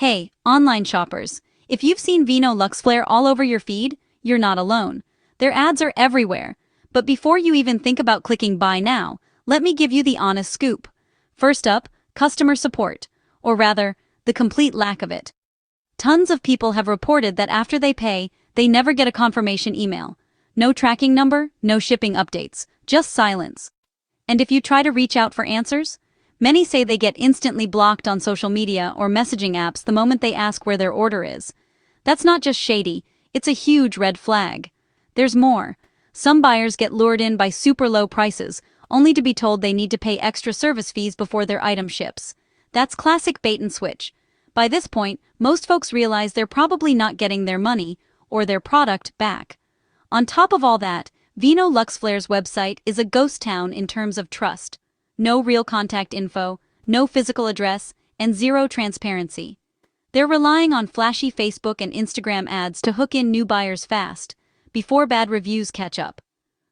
Hey, online shoppers. If you've seen Veeno LuxFlare all over your feed, you're not alone. Their ads are everywhere. But before you even think about clicking buy now, let me give you the honest scoop. First up, customer support, or rather, the complete lack of it. Tons of people have reported that after they pay, they never get a confirmation email. No tracking number, no shipping updates, just silence. And if you try to reach out for answers, many say they get instantly blocked on social media or messaging apps the moment they ask where their order is. That's not just shady, it's a huge red flag. There's more. Some buyers get lured in by super low prices, only to be told they need to pay extra service fees before their item ships. That's classic bait and switch. By this point, most folks realize they're probably not getting their money or their product back. On top of all that, Veeno LuxFlare's website is a ghost town in terms of trust. No real contact info, no physical address, and zero transparency. They're relying on flashy Facebook and Instagram ads to hook in new buyers fast, before bad reviews catch up.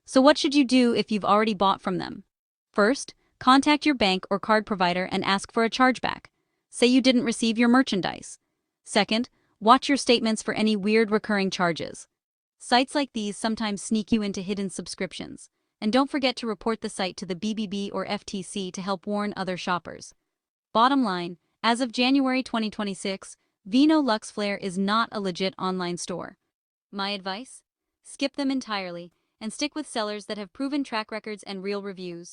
So what should you do if you've already bought from them? First, contact your bank or card provider and ask for a chargeback. Say you didn't receive your merchandise. Second, watch your statements for any weird recurring charges. Sites like these sometimes sneak you into hidden subscriptions. And don't forget to report the site to the BBB or FTC to help warn other shoppers. Bottom line, as of January 2026, Veeno LuxFlare is not a legit online store. My advice? Skip them entirely and stick with sellers that have proven track records and real reviews.